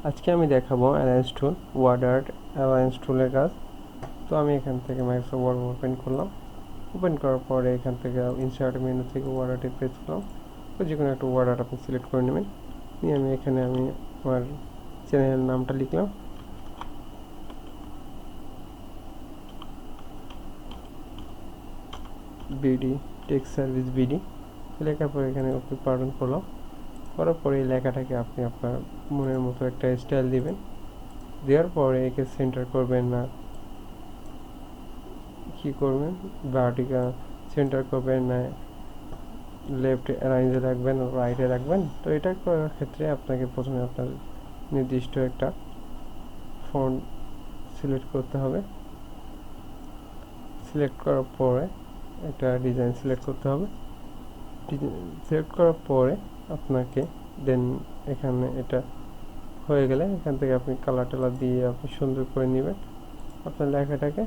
আজকে আমি দেখাবো অ্যালায়েন্স টুল, ওয়ার্ড আর্ট অ্যালায়েন্স টুলের কাজ। তো আমি এখান থেকে মাইক্রোসফট ওয়ার্ড ওপেন করলাম। ওপেন করার পরে এখান থেকে ইনসার্ট মেনু থেকে ওয়ার্ড আর্টে প্রেস করলাম। তো যে কোনো একটা ওয়ার্ড আর্ট আপনি সিলেক্ট করে নেবেন। নিয়ে আমি এখানে আমার চ্যানেলের নামটা লিখলাম, বিডি টেক সার্ভিস বিডি। লেখার পরে এখানে ওকে পালন করলাম। করার পরে এই লেখাটাকে আপনি আপনার মনের মতো একটা স্টাইল দিবেন। দেওয়ার পরে একে সেন্টার করবেন না কি করবেন, ভার্টিক্যাল সেন্টার করবেন না লেফট অ্যালাইনে রাখবেন, রাইটে রাখবেন। তো এটা করার ক্ষেত্রে আপনাকে প্রথমে আপনার নির্দিষ্ট একটা ফন্ট সিলেক্ট করতে হবে। সিলেক্ট করার পরে একটা ডিজাইন সিলেক্ট করতে হবে। সিলেক্ট করার পরে আপনাকে দেন এখানে এটা হয়ে গেলে এখান থেকে আপনি কালার টালার দিয়ে আপনি সুন্দর করে নেবেন আপনার লেখাটাকে।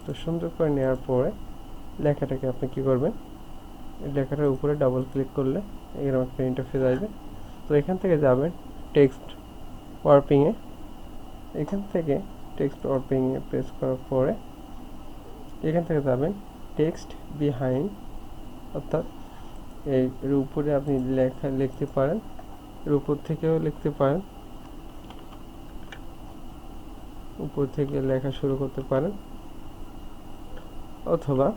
তো সুন্দর করে নেওয়ার পরে লেখাটাকে আপনি কি করবেন, লেখাটার উপরে ডাবল ক্লিক করলে এরকম একটা ইন্টারফেস আসবে। তো এখান থেকে যাবেন টেক্সট ওয়ার্পিংয়ে। এখান থেকে টেক্সট ওয়ার্পিংয়ে প্রেস করার পরে এখান থেকে যাবেন টেক্সট বিহাইন্ড, অর্থাৎ এর উপরে আপনি লেখা লিখতে পারেন, এর উপর থেকেও লিখতে পারেন, উপর থেকে লেখা শুরু করতে পারেন, অথবা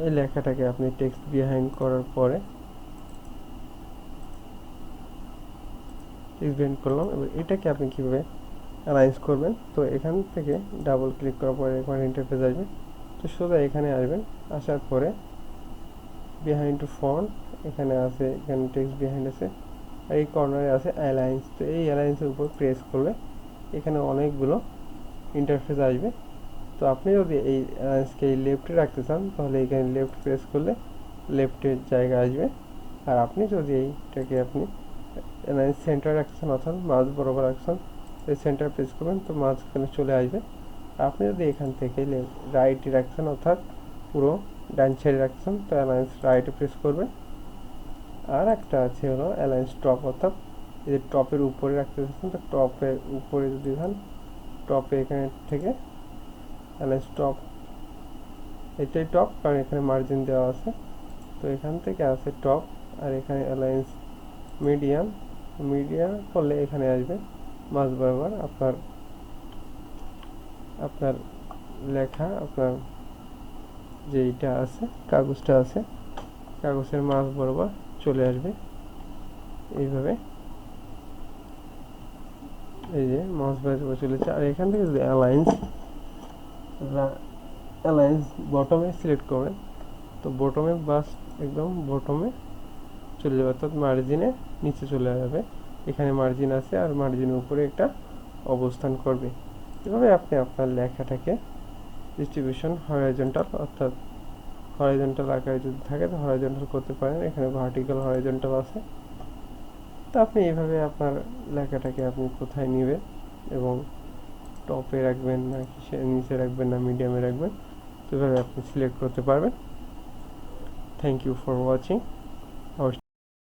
এই লেখাটাকে আপনি টেক্সট বিহাইন্ড করার পরে টেক্সট বিহাইন্ড করলাম। এবার এটাকে আপনি কীভাবে অ্যালাইন্স করবেন, তো এখান থেকে ডাবল ক্লিক করার পরে এখানে ইন্টারফেস আসবে। তো সোজা এখানে আসবেন, আসার পরে বিহাইন্ড টু ফন্ট এখানে আছে, এখানে টেক্সট বিহাইন্ড আছে, আর এই কর্নারে আছে অ্যালায়েন্স। তো এই অ্যালায়েন্সের উপর প্রেস করলে এখানে অনেকগুলো ইন্টারফেস আসবে। তো আপনি যদি এই অ্যালায়েন্সকে এই লেফটে রাখতে চান তাহলে এখানে লেফট প্রেস করলে লেফটের জায়গা আসবে। আর আপনি যদি এইটাকে আপনি অ্যালায়েন্স সেন্টার রাখতে চান অর্থাৎ মাঝ বরাবর রাখছেন, এই সেন্টার প্রেস করবেন তো মাঝখানে চলে আসবে। আপনি যদি এখান থেকে রাইটে রাখছেন অর্থাৎ পুরো ডান সাইডে রাখছেন তো অ্যালায়েন্স রাইটে প্রেস করবেন। আর একটা আছে হলো অ্যালায়েন্স টপ, অর্থাৎ এই যে টপের উপরে রাখতে চাচ্ছেন তো টপের উপরে যদি যান টপে এখানে থেকে অ্যালায়েন্স টপ, এটাই টপ কারণ এখানে মার্জিন দেওয়া আছে। তো এখান থেকে আছে টপ, আর এখানে অ্যালায়েন্স মিডিয়াম, মিডিয়াম করলে এখানে আসবে মাঝ বরাবর আপনার লেখা, আপনার যেইটা আছে কাগজটা আছে কাগজের মাঝ বরাবর চলে আসবে এইভাবে, এই যে মাউস বরাবর চলেছে। আর এখান থেকে যদি অ্যালায়েন্স বটমে সিলেক্ট করবেন তো বটমে বাস একদম বটমে চলে যাবে, অর্থাৎ মার্জিনে নিচে চলে যাবে। এখানে মার্জিন আছে আর মার্জিনের উপরে একটা অবস্থান করবে। এভাবে আপনি আপনার লেখাটাকে ডিস্ট্রিবিউশন হরাইজন্টাল, অর্থাৎ হরাইজন্টাল আকারে যদি থাকে তো হরাইজন্টাল করতে পারেন। এখানে ভার্টিক্যাল হরাইজন্টাল আছে। তো আপনি এইভাবে আপনার লেখাটাকে আপনি কোথায় নেবেন এবং টপে রাখবেন না নিচে রাখবেন না মিডিয়ামে রাখবেন, তো এভাবে আপনি সিলেক্ট করতে পারবেন। Thank you for watching.